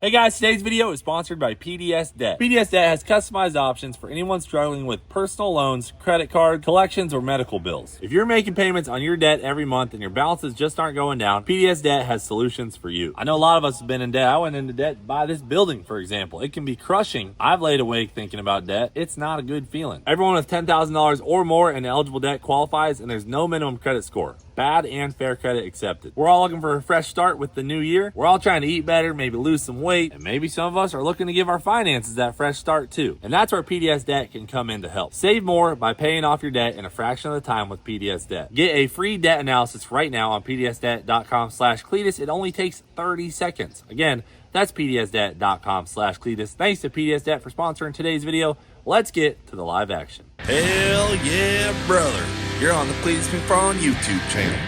Hey guys, today's video is sponsored by PDS Debt. PDS Debt has customized options for anyone struggling with personal loans, credit card, collections, or medical bills. If you're making payments on your debt every month and your balances just aren't going down, PDS Debt has solutions for you. I know a lot of us have been in debt. I went into debt to buy this building, for example. It can be crushing. I've laid awake thinking about debt. It's not a good feeling. Everyone with $10,000 or more in eligible debt qualifies, and there's no minimum credit score. Bad and fair credit accepted. We're all looking for a fresh start with the new year. We're all trying to eat better, maybe lose some weight, and maybe some of us are looking to give our finances that fresh start too. And that's where PDS Debt can come in to help. Save more by paying off your debt in a fraction of the time with PDS Debt. Get a free debt analysis right now on pdsdebt.com/Cleetus. It only takes 30 seconds. Again, that's pdsdebt.com/Cleetus. Thanks to PDS Debt for sponsoring today's video. Let's get to the live action. Hell yeah, brother. You're on the Cleetus McFarland YouTube channel.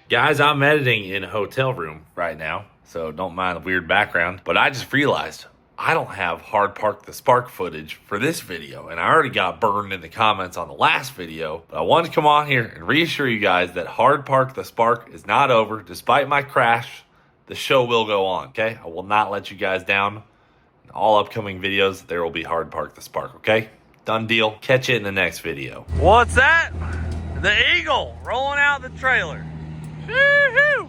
Guys, I'm editing in a hotel room right now, so don't mind the weird background. But I just realized I don't have Hard Park the Spark footage for this video, and I already got burned in the comments on the last video. But I wanted to come on here and reassure you guys that Hard Park the Spark is not over. Despite my crash, the show will go on, okay? I will not let you guys down. In all upcoming videos, there will be Hard Park the Spark, okay? Done deal. Catch it in the next video. What's that? The Eagle rolling out the trailer. Woo-hoo!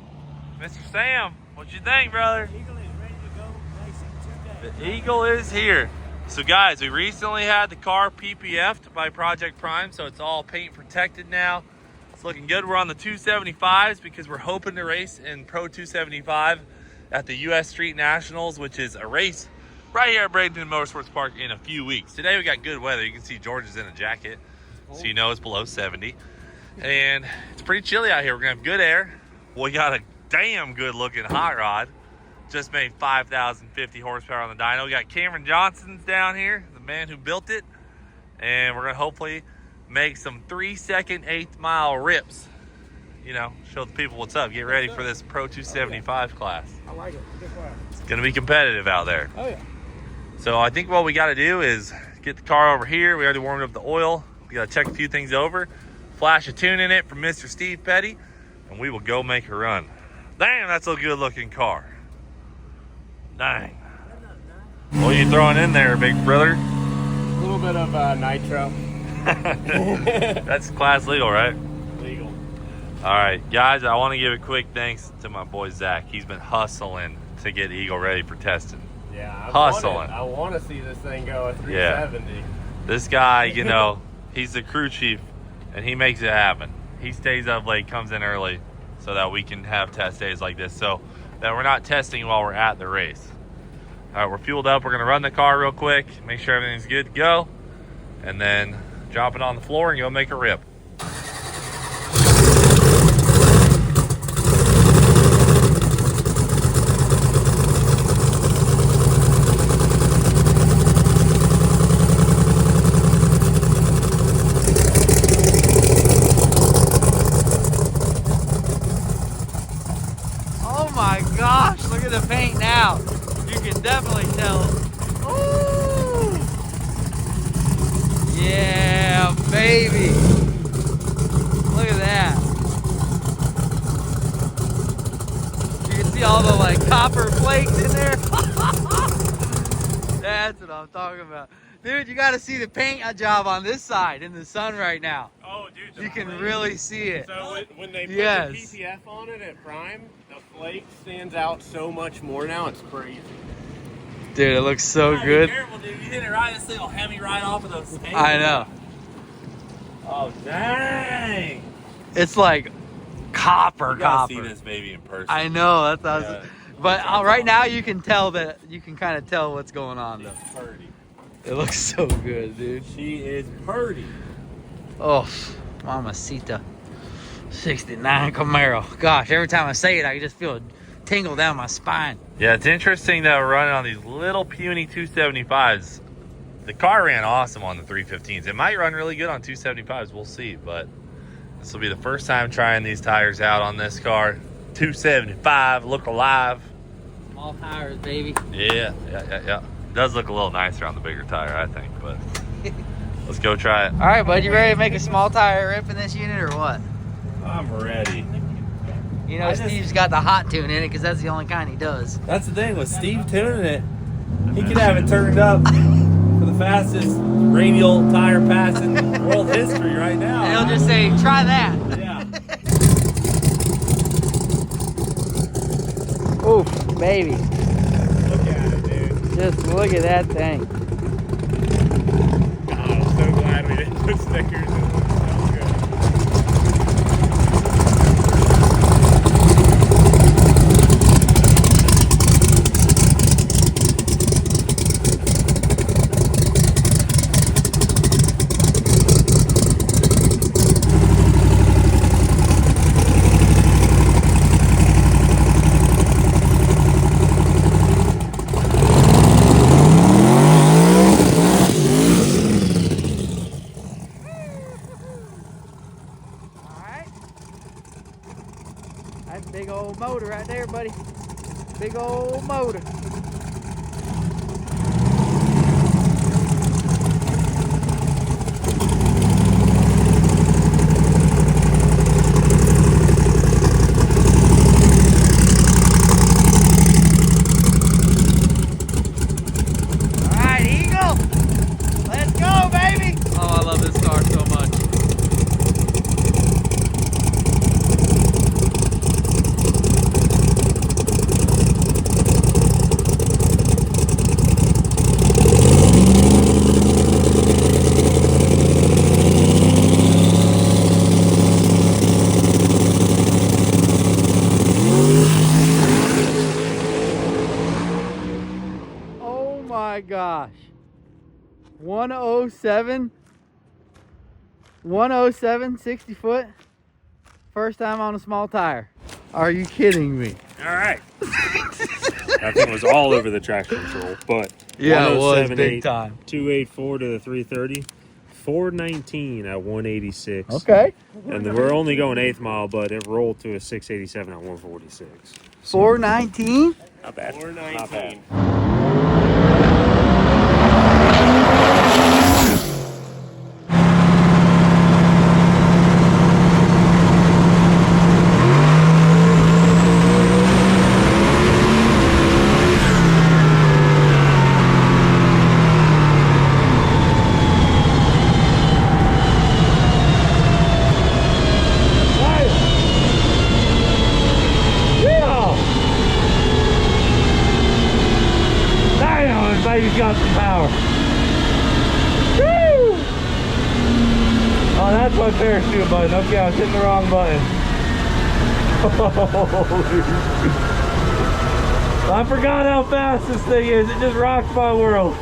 Mr. Sam, what you think, brother? The Eagle is ready to go racing today. The Eagle is here. So guys, we recently had the car PPF'd by Project Prime, so it's all paint protected now. It's looking good. We're on the 275's because we're hoping to race in Pro 275 at the US Street Nationals, which is a race right here at Bradenton Motorsports Park in a few weeks. Today we got good weather. You can see George is in a jacket, so you know it's below 70. And it's pretty chilly out here. We're gonna have good air. We got a damn good looking hot rod. Just made 5,050 horsepower on the dyno. We got Cameron Johnson's down here, the man who built it. And we're gonna hopefully make some 3-second 8th mile rips. You know, show the people what's up. Get ready for this Pro 275 class. I like it. Good class. It's gonna be competitive out there. Oh yeah. So I think what we gotta do is get the car over here. We already warmed up the oil. We gotta check a few things over. Flash a tune in it from Mr. Steve Petty, and we will go make a run. Damn, that's a good looking car. Dang. What are you throwing in there, big brother? A little bit of nitro. That's class legal, right? Legal. All right, guys, I want to give a quick thanks to my boy Zach. He's been hustling to get Eagle ready for testing. Yeah, Hustling. I want to see this thing go at 370. This guy, you know, he's the crew chief, and he makes it happen. He stays up late, comes in early, so that we can have test days like this, so that we're not testing while we're at the race. All right, we're fueled up. We're going to run the car real quick, make sure everything's good to go, and then drop it on the floor and go make a rip. Oh my gosh, look at the paint now. You can definitely tell. Ooh. Yeah, baby. Look at that. You can see all the like copper flakes in there. That's what I'm talking about. Dude, you gotta see the paint job on this side in the sun right now. Oh, dude. You can really see it. So when they put Yes. the PPF on it at Prime, the flake stands out so much more now. It's crazy. Dude, it looks so good. Be careful, dude. You hit it right, this thing will hem me right off of those paint. I know. Oh, dang. It's like copper, You gotta copper. see this baby in person. I know, that's awesome. Yeah. But right now you can tell that, you can kind of tell what's going on though. She's purdy. It looks so good, dude. She is purdy. Oh, Mamacita. 69 Camaro. Gosh, every time I say it, I just feel a tingle down my spine. Yeah, it's interesting that we're running on these little puny 275s. The car ran awesome on the 315s. It might run really good on 275s. We'll see, but this will be the first time trying these tires out on this car. 275, look alive. Small tires, baby. Yeah. Does look a little nicer on the bigger tire, I think, but let's go try it. All right, bud, you ready to make a small tire rip in this unit or what? I'm ready. You know, Steve's got the hot tune in it because that's the only kind he does. That's the thing with Steve tuning it. He could have it turned up for the fastest radial tire pass in world history right now. And he'll just say, try that. Yeah. Oof, baby. Look at it, dude. Just look at that thing. Oh, I'm so glad we didn't put stickers in it. Sounds good. That's a big old motor right there, buddy. Big old motor. All right, Eagle. Let's go, baby. Oh, I love this car so much. Oh my gosh. 107, 60 foot. First time on a small tire. Are you kidding me? All right. That thing was all over the traction control, but Yeah, it was 107.8, big time. 284 to the 330, 419 at 186. Okay. And then we're only going 8th mile, but it rolled to a 687 at 146. 419? Not bad. 419. Baby's got some power. Woo! Oh, that's my parachute button. Okay, I was hitting the wrong button. I forgot how fast this thing is. It just rocks my world.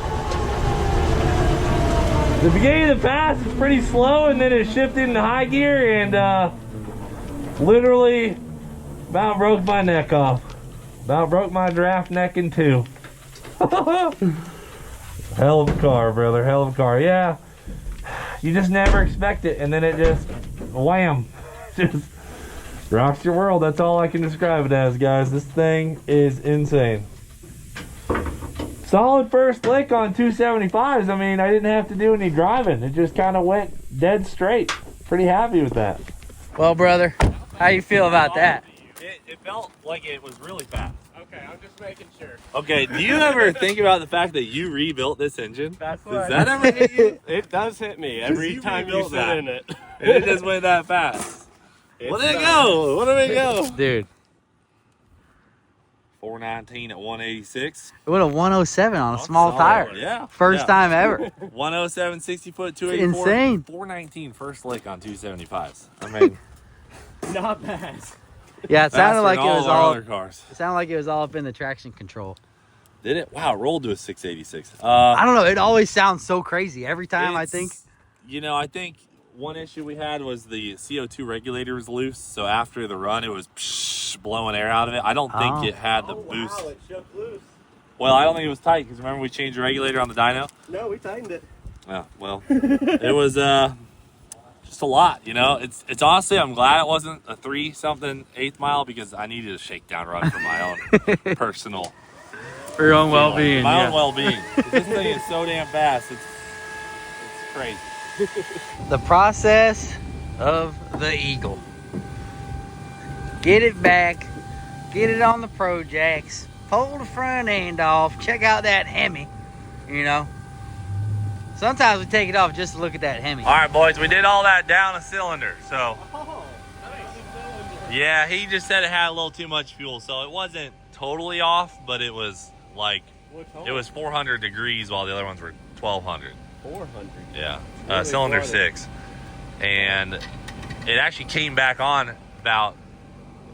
The beginning of the pass is pretty slow, and then it shifted into high gear, and literally about broke my neck off. About broke my draft neck in two. Hell of a car, brother. Hell of a car. Yeah, you just never expect it, and then it just wham, just rocks your world. That's all I can describe it as, guys. This thing is insane. Solid first lick on 275's. I mean, I didn't have to do any driving. It just kind of went dead straight. Pretty happy with that. Well, brother, how you feel about that? It felt like it was really fast. Okay, I'm just making sure. Okay, do you ever think about the fact that you rebuilt this engine? That's Does that ever hit you? It does hit me every you time you rebuilt sit that. in it. And it just went that fast. What did it go? What did it go? Dude, 419 at 186. it went a 107 on a small Solid. tire. Yeah. First yeah. time ever. 107, 60 foot, 284. Insane. 419 first lick on 275s. I mean, Not bad. Yeah, it sounded faster like than it was our all. other cars. It sounded like it was all up in the traction control. Did it? Wow, it rolled to a 686. I don't know. It always sounds so crazy every time. I think. You know, I think one issue we had was the CO2 regulator was loose. So after the run, it was blowing air out of it. I don't think it had the boost. Wow, it shook loose. Well, I don't think it was tight because remember we changed the regulator on the dyno? No, we tightened it. Yeah, well, it was just a lot, you know. It's honestly, I'm glad it wasn't a 3-something 8th mile because I needed a shakedown run for my own personal, For your own well-being. my own well-being. This thing is so damn fast. It's crazy. The process of the Eagle. get it back, get it on the projects, pull the front end off, check out that Hemi, you know. Sometimes we take it off just to look at that Hemi. All right, boys, we did all that down a cylinder. So, yeah, he just said it had a little too much fuel. So it wasn't totally off, but it was like, it was 400 degrees while the other ones were 1200. 400. Yeah, cylinder 6. And it actually came back on about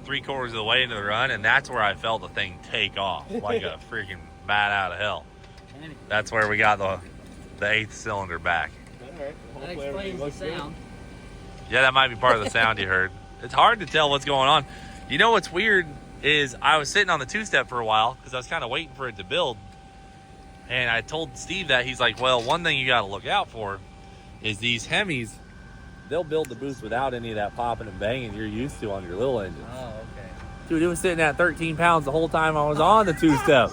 3/4 of the way into the run, and that's where I felt the thing take off like a freaking bat out of hell. That's where we got the 8th cylinder back. Alright, That explains the sound. Yeah, that might be part of the sound you heard. It's hard to tell what's going on. You know what's weird is I was sitting on the 2-step for a while because I was kind of waiting for it to build. And I told Steve that. He's like, well, one thing you got to look out for is these Hemis, they'll build the boost without any of that popping and banging you're used to on your little engines. Oh, okay. Dude, it was sitting at 13 pounds the whole time I was on the 2-step.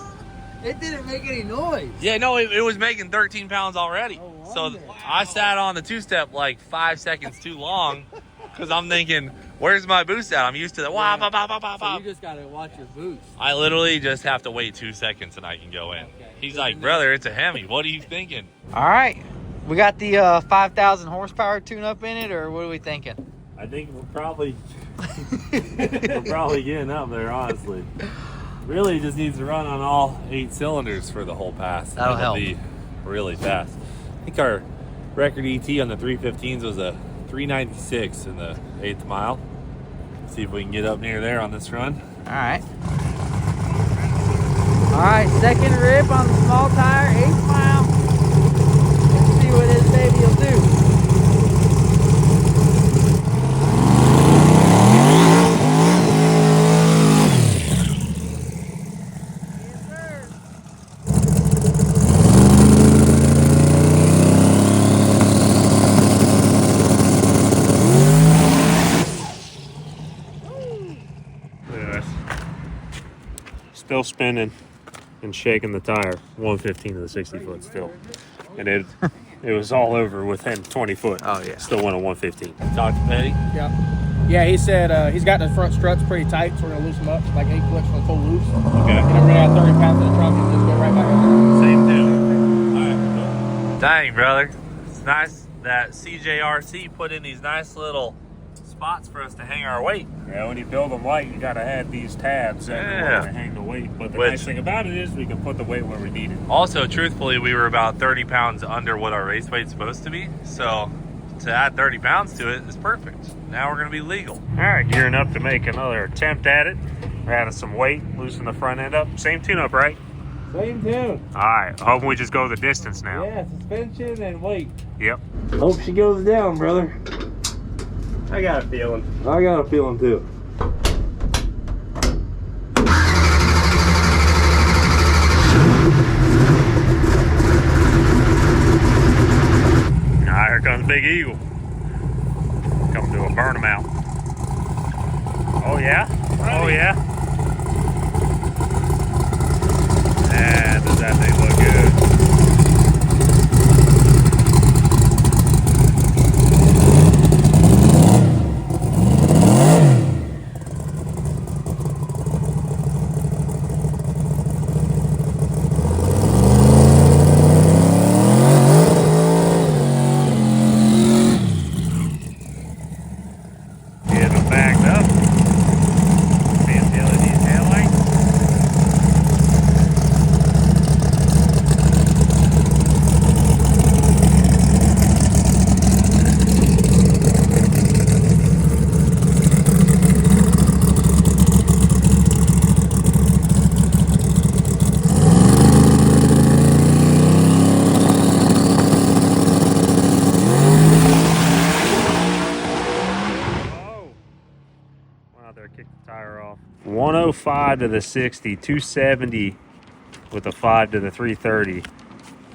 It didn't make any noise. Yeah, no, it was making 13 pounds already. No So wonder. I sat on the 2-step like 5 seconds too long because I'm thinking, where's my boost at? I'm used to the wah, bah, bah, bah, bah, So bah. you just gotta watch your boots. I literally just have to wait 2 seconds and I can go in. Okay. He's like, brother, it's a Hemi. What are you thinking? All right, we got the 5,000 horsepower tune-up in it, or what are we thinking? I think we're probably getting up there, honestly. Really just needs to run on all 8 cylinders for the whole pass. That'll It'll help. be really fast. I think our record ET on the 315s was a 396 in the 8th mile. See if we can get up near there on this run. All right. All right, second rip on the small tire, 8th mile. Let's see what this baby will do. Look at this. Still spinning and shaking the tire. 115 to the 60 foot still. And it was all over within 20 foot. Oh, yeah. Still went on 115. Talk to Petty. Yeah, he said he's got the front struts pretty tight, so we're going to loosen them up, like 8 clicks on full loose. Okay. And then we're going to add 30 pounds in the trunk and just go right back up. Same tune. All right. Dang, brother. It's nice that CJRC put in these nice little spots for us to hang our weight. Yeah, when you build them light, you got to add these tabs everywhere to hang the weight. But the nice thing about it is we can put the weight where we need it. Also, truthfully, we were about 30 pounds under what our race weight's supposed to be. So to add 30 pounds to it is perfect. Now we're going to be legal. All right, gearing up to make another attempt at it. We're adding some weight, loosen the front end up. Same tune-up, right? Same tune. All right, hoping we just go the distance now. Yeah, suspension and weight. Yep. Hope she goes down, brother. I got a feeling. I got a feeling too. Now here comes Big Eagle. Come to a burn 'em out. Oh yeah? Oh yeah? And does that thing look good? Getting them backed up. Fancy LED taillights. Oh. Went out there, kicked the tire off. 105 to the 60, 270 with a 5 to the 330,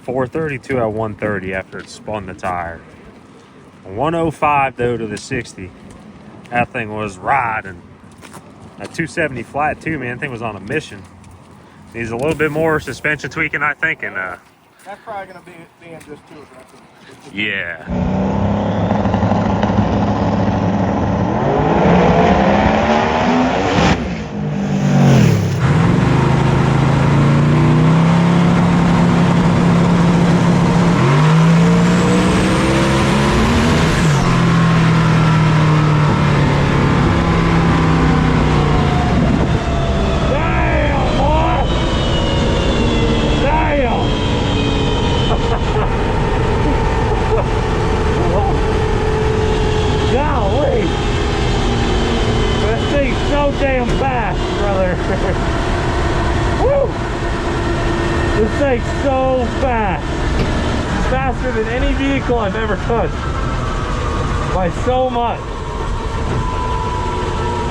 432 at 130 after it spun the tire. 105 though to the 60. That thing was riding. That 270 flat too, man. That thing was on a mission. Needs a little bit more suspension tweaking, I think, and That's probably going to be in just too aggressive. yeah. This thing's so fast. It's faster than any vehicle I've ever touched. By so much.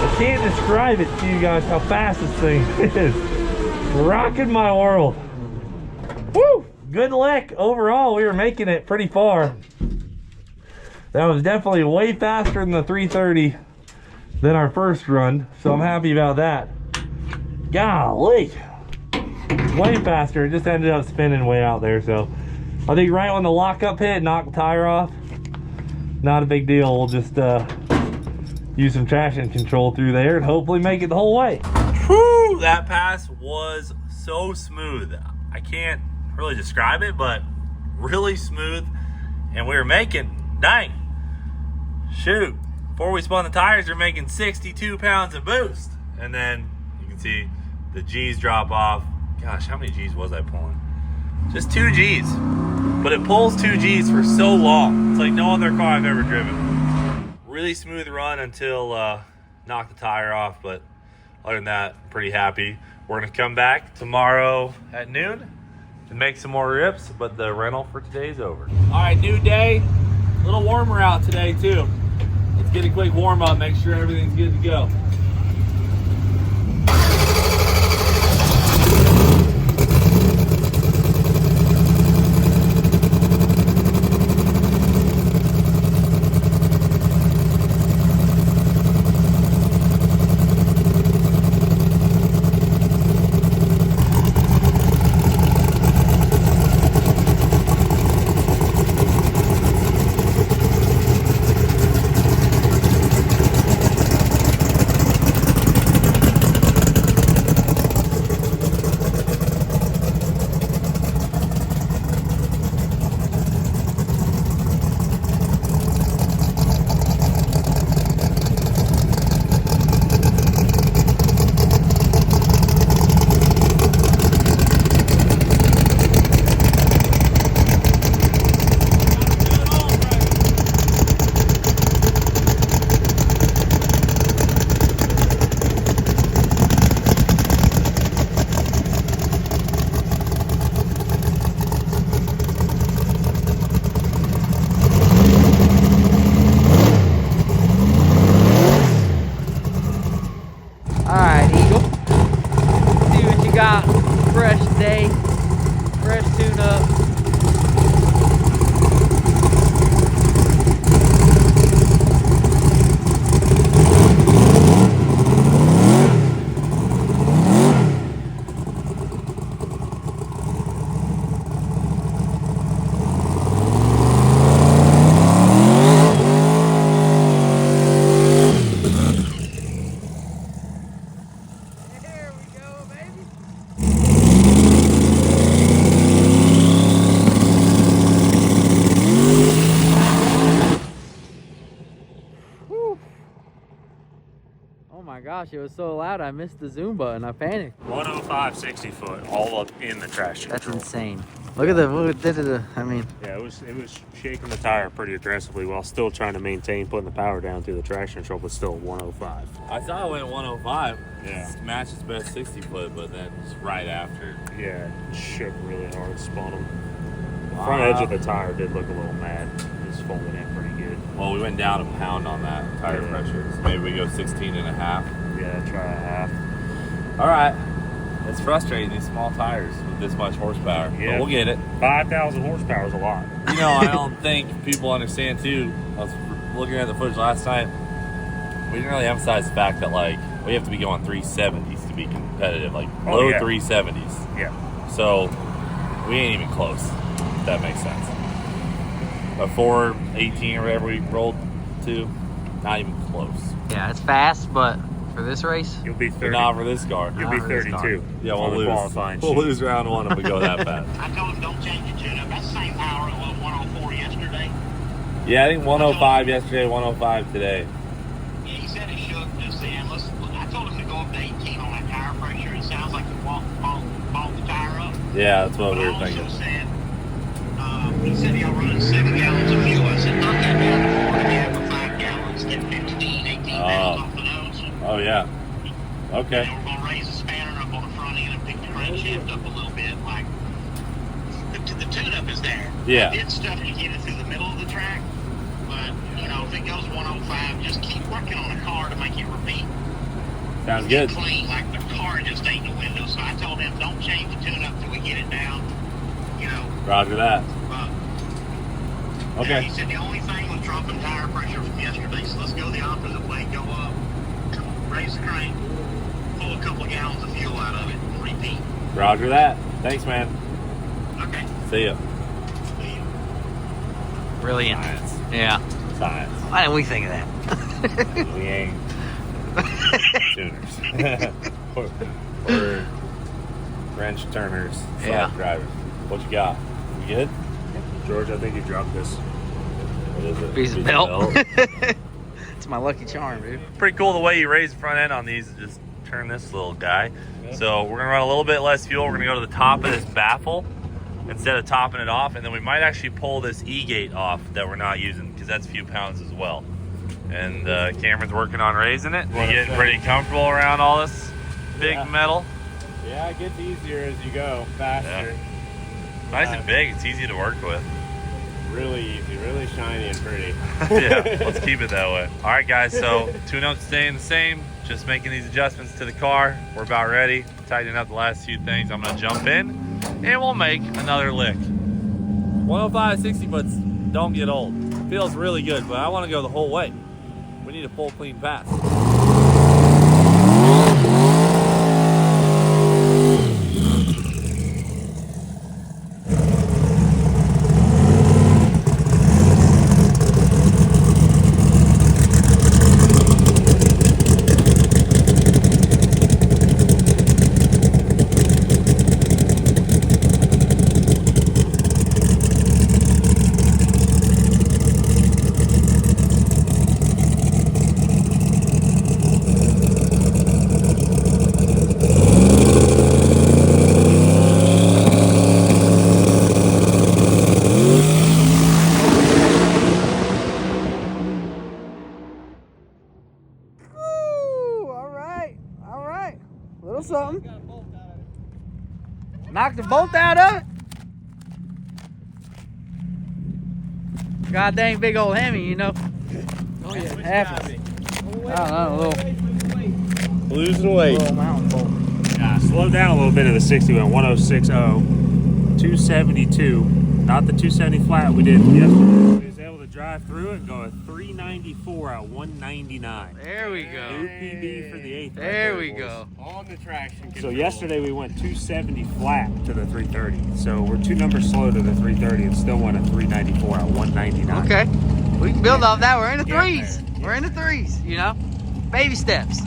I can't describe it to you guys how fast this thing is. Rocking my world. Woo! Good luck overall. We were making it pretty far. That was definitely way faster than the 330 than our first run, so I'm happy about that. Golly, way faster. It just ended up spinning way out there, so I think right when the lockup hit, knocked the tire off. Not a big deal. We'll just use some traction control through there and hopefully make it the whole way. Whew, that pass was so smooth. I can't really describe it, but really smooth. And we were making, dang, shoot, before we spun the tires, we're making 62 pounds of boost. And then you can see the G's drop off. Gosh, how many G's was I pulling? Just 2 G's. But it pulls 2 G's for so long. It's like no other car I've ever driven. Really smooth run until knocked the tire off, but other than that, I'm pretty happy. We're gonna come back tomorrow at noon and make some more rips, but the rental for today is over. All right, new day. A little warmer out today too. Let's get a quick warm up, make sure everything's good to go. Oh my gosh, it was so loud I missed the zoom button. I panicked. 105 60 foot, all up in the traction That's control. insane. Look at the I mean, Yeah, it was shaking the tire pretty aggressively while still trying to maintain putting the power down through the traction control, but still 105. I thought it went 105. Yeah. Matched its best 60 foot, but then just right after. Yeah, it shook really hard, spun them. The front edge of the tire did look a little mad. It was folding in pretty good. Well, we went down a pound on that tire pressure, so maybe we go 16 and a half. Yeah, try a half. All right. It's frustrating, these small tires with this much horsepower, but we'll get it. 5,000 horsepower is a lot. You know, I don't think people understand too. I was looking at the footage last night. We didn't really emphasize the fact that like we have to be going 370s to be competitive, like low 370s. Yeah. So we ain't even close. If that makes sense. A 418 or whatever we rolled to, not even close. yeah, it's fast, but for this race, You'll be 30. Not for this car. You'll be Not for this 32. Yeah, on we'll the lose. qualifying We'll sheet. lose round one if we go that fast. I told him don't change the tune-up. That's the same power it was 104 yesterday. Yeah, I think 105 yesterday, 105 today. Yeah, he said it shook just then. I told him to go up to 18 on that tire pressure. It sounds like he balled the tire up. Yeah, that's what But we were I also thinking. said, he said y'all running 7 gallons of fuel. I said, knock that down to 4 and a half or 5 gallons. Get 15, 18 pounds off the nose. Oh, yeah. Okay. And we're going to raise the spanner up on the front end and pick the crankshaft up a little bit, like Yeah. I did stuff to get it through the middle of the track, but you know, if it goes 105, just keep working on a car to make it repeat. Sounds good. Clean, like the car just ain't the window. So I told him, don't change the tune up till we get it down. You know. Roger that. But Okay. he said the only thing was dropping tire pressure from yesterday. So let's go the opposite way. Go up, raise the crank, pull a couple of gallons of fuel out of it, and repeat. Roger that. Thanks, man. Okay. See ya. See you. Brilliant. Science. Yeah. Science. Why didn't we think of that? We ain't tuners. We're wrench turners, Yeah. drivers. What you got? You good? George, I think you dropped this. What is it? Piece of belt. It's my lucky charm, dude. Pretty cool the way you raise the front end on these. Just turn this little guy. So we're gonna run a little bit less fuel. We're gonna go to the top of this baffle instead of topping it off, and then we might actually pull this E-gate off that we're not using because that's a few pounds as well. And Cameron's working on raising it. You getting pretty comfortable around all this big metal? Yeah, it gets easier as you go, faster. Nice and big. It's easy to work with. Really easy, really shiny and pretty. Yeah, let's keep it that way. All right, guys, so tune-up's staying the same. Just making these adjustments to the car. We're about ready. Tightening up the last few things. I'm going to jump in, and we'll make another lick. 105 60 foots don't get old. Feels really good, but I want to go the whole way. We need a full clean pass. Little something. Knocked the bolt out of it. God dang big old Hemi, you know. Oh yeah, happens. I don't know, a little Losing weight. little mountain bolt. Yeah, slow down a little bit of the 60 went 1060, 272, not the 270 flat we did yesterday. We was able to drive through it and go at 394 at 199. There we go. New PB for the 8th. There we go. On the traction control. So yesterday we went 270 flat to the 330. So we're 2 numbers slow to the 330 and still went at 394 at 199. Okay. We can build off that. We're in the Get threes. there. We're in the threes, you know? Baby steps.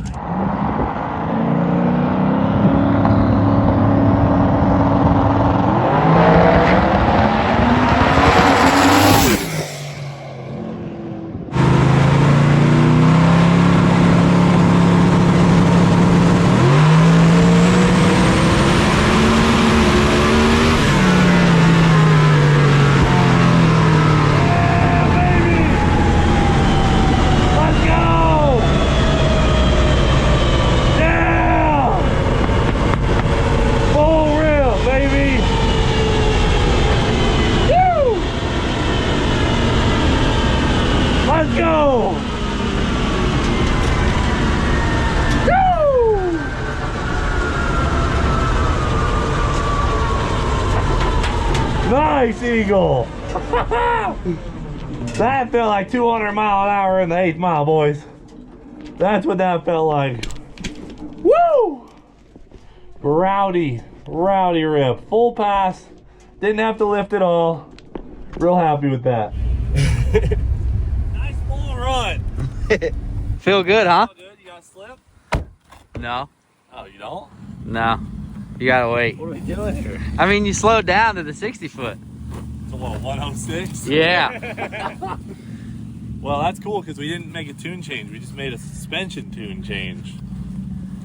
Nice Eagle. That felt like 200 mile an hour in the 8th mile, boys. That's what that felt like. Woo! Rowdy rip. Full pass. Didn't have to lift at all. Real happy with that. Nice full run. Feel good, huh? Good. You got a slip? No. Oh, you don't? No. You gotta wait. What are we doing here? I mean, you slowed down to the 60 foot. It's a little 106. Yeah. Well, that's cool because we didn't make a tune change. We just made a suspension tune change.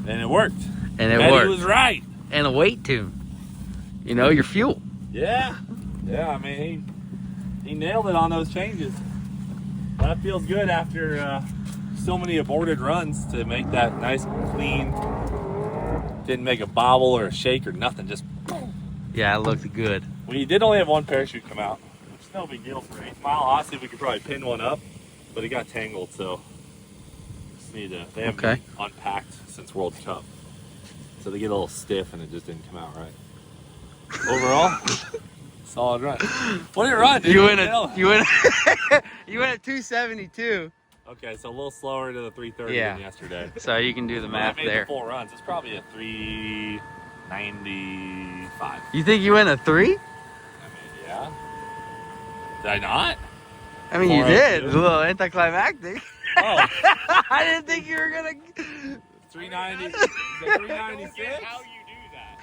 And it worked. And it Betty worked. was right. And a weight tune. You know, your fuel. Yeah. Yeah, I mean, he nailed it on those changes. That feels good after so many aborted runs to make that nice, clean, didn't make a bobble or a shake or nothing, just Yeah, it looked good. we did only have one parachute come out. It's no big deal for 8th mile. Honestly, we could probably pin one up, but it got tangled, so just need to. They haven't been unpacked since World Cup, so they get a little stiff, and it just didn't come out right. Overall, solid run. What did it run, dude? You went at 272. Okay, so a little slower to the 330 Yeah. than yesterday. So you can do the math When I made there. the full runs, it's probably a 395. You think you went a 3? I mean, yeah. Did I not? I mean, you did. 402. It's a little anticlimactic. Oh, I didn't think you were gonna. 390. Is it 396? How you do that?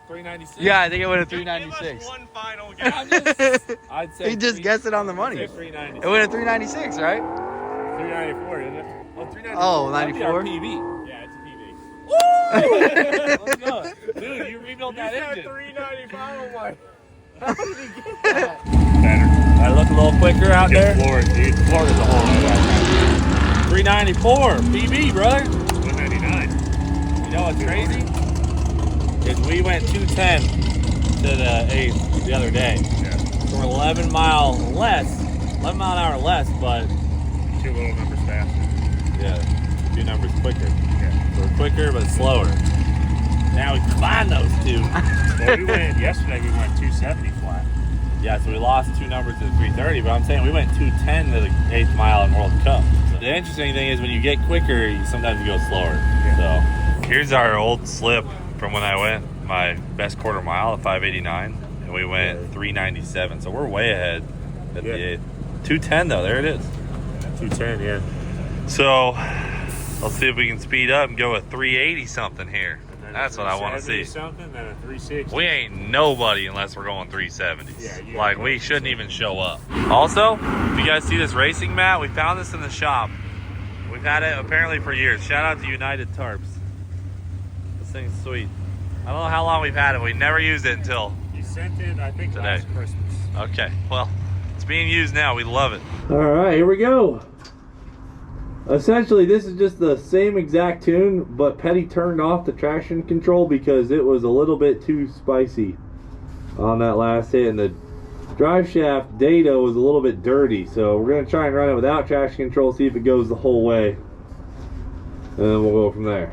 396. Yeah, I think it went at Give us 396. one final Yeah, guess. I'd say He just guessed it on the money. I'd say 396. It went at 396, right? 394, isn't it? Oh, 394. Oh, That'd be 94? our PB. Yeah, it's a PV. Let's go. Dude, you rebuilt that You said engine. 395. I'm like, Better. I look a little quicker out there. Florida, dude. Florida's a whole lot. 394 PB, brother. 199. You know what's crazy? Is we went 210 to the 8th the other day. Yeah. So we're 11 mile an hour less, but 2 little numbers faster. yeah, 2 numbers quicker. Yeah. So we're quicker but slower. Now we combine those two. Well, yesterday we went 270 flat. Yeah, so we lost 2 numbers to the 330, but I'm saying we went 210 to the 8th mile in World Cup. So the interesting thing is when you get quicker, sometimes you go slower. So here's our old slip from when I went my best quarter mile at 589, and we went 397. So we're way ahead at the 8th. 210 though, there it is. 210, yeah. So let's see if we can speed up and go with 380 something here. And then That's what I want to see. Something, then a 360. We ain't nobody unless we're going 370s. Yeah, you like, gotta we go shouldn't even show up. Also, if you guys see this racing mat, we found this in the shop. We've had it apparently for years. Shout out to United Tarps. This thing's sweet. I don't know how long we've had it. We never used it until You sent it, I think, today. last Christmas. Okay, well, it's being used now. We love it. All right, here we go. Essentially, this is just the same exact tune, but Petty turned off the traction control because it was a little bit too spicy on that last hit, and the drive shaft data was a little bit dirty. So we're gonna try and run it without traction control, see if it goes the whole way, and then we'll go from there.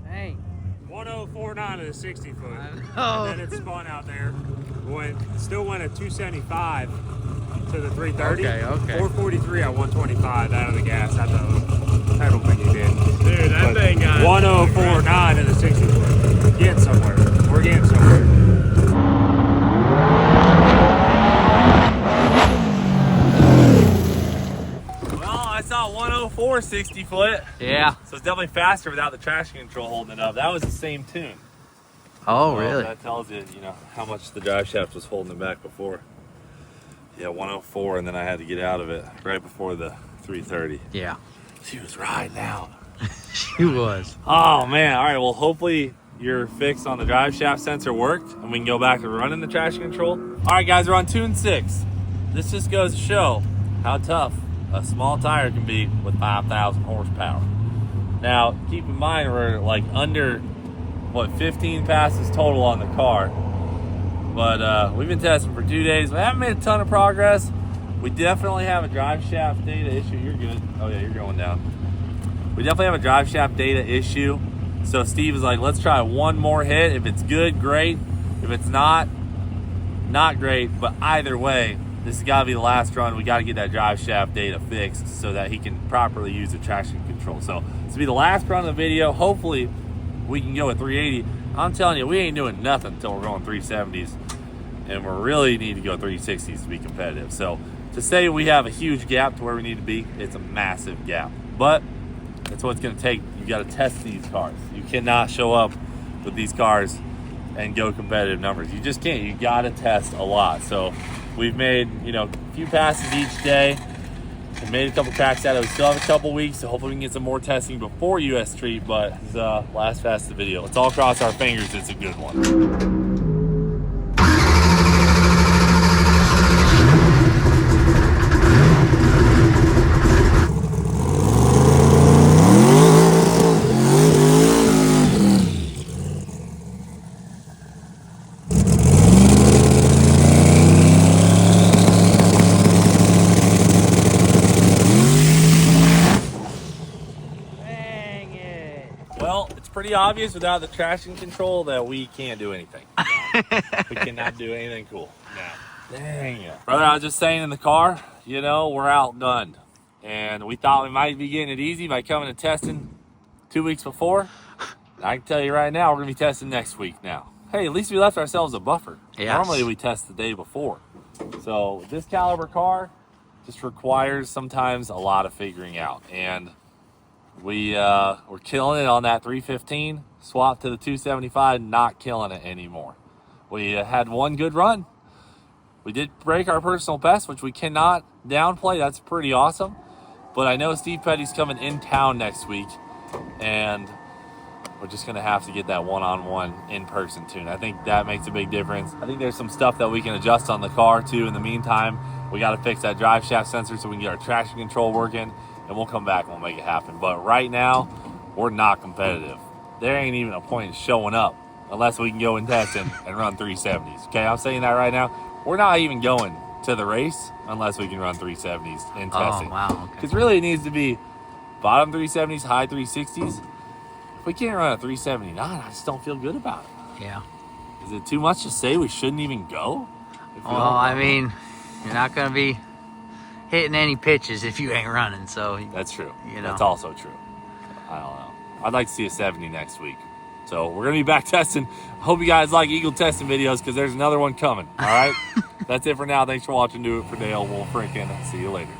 Hey. 1049 to the 60 foot. know. And then it spun out there. Still went at 275 to the 330. Okay. 443 at 125 out of the gas at the pedal thing he did. dude, that thing got 1049 to the 60 foot. Getting somewhere. We're getting somewhere. Well, I saw 104 60 foot. Yeah. So it's definitely faster without the traction control holding it up. That was the same tune. Oh, Well, really? That tells you, how much the drive shaft was holding it back before. Yeah, 104, and then I had to get out of it right before the 330. Yeah. She was riding out. She was. Oh, man. All right, well, hopefully your fix on the drive shaft sensor worked, and we can go back to running the traction control. All right, guys, we're on tune 6. This just goes to show how tough a small tire can be with 5,000 horsepower. Now, keep in mind, we're like under 15 passes total on the car, but we've been testing for 2 days. We haven't made a ton of progress. We definitely have a drive shaft data issue. You're good. Oh yeah, you're going down. We definitely have a drive shaft data issue. So Steve is like, let's try one more hit. If it's good, great. If it's not great. But either way, this has got to be the last run. We got to get that drive shaft data fixed so that he can properly use the traction control. So this will be the last run of the video. Hopefully we can go at 380. I'm telling you, we ain't doing nothing until we're going 370s, and we really need to go 360s to be competitive. So to say we have a huge gap to where we need to be, it's a massive gap, but that's what it's going to take, got to test these cars. You cannot show up with these cars and go competitive numbers. You just can't. You got to test a lot. So we've made, a few passes each day. We made a couple tracks out of it. We still have a couple weeks, so hopefully we can get some more testing before US Street, but it's last pass of the video. Let's all cross our fingers it's a good one. Well, it's pretty obvious without the traction control that we can't do anything. We cannot do anything cool. No. Dang it. Brother, I was just saying in the car, we're outgunned. And we thought we might be getting it easy by coming and testing 2 weeks before. I can tell you right now, we're going to be testing next week now. Hey, at least we left ourselves a buffer. Yes. Normally we test the day before. So this caliber car just requires sometimes a lot of figuring out. And we're killing it on that 315, swapped to the 275, not killing it anymore. We had one good run. We did break our personal best, which we cannot downplay. That's pretty awesome. But I know Steve Petty's coming in town next week, and we're just going to have to get that one-on-one in-person tune. I think that makes a big difference. I think there's some stuff that we can adjust on the car, too. In the meantime, we got to fix that drive shaft sensor so we can get our traction control working, and we'll come back and we'll make it happen. But right now, we're not competitive. There ain't even a point in showing up unless we can go and test and run 370s. Okay, I'm saying that right now. We're not even going to the race unless we can run 370s in testing. Oh, wow. Okay. Because really it needs to be bottom 370s, high 360s. If we can't run a 379, I just don't feel good about it. Yeah. Is it too much to say we shouldn't even go? Well, I mean, you're not going to be hitting any pitches if you ain't running, so. That's true. You know. That's also true. I don't know. I'd like to see a 70 next week. So we're going to be back testing. Hope you guys like Eagle testing videos because there's another one coming. All right? That's it for now. Thanks for watching. Do It for Dale. We'll freaking see you later.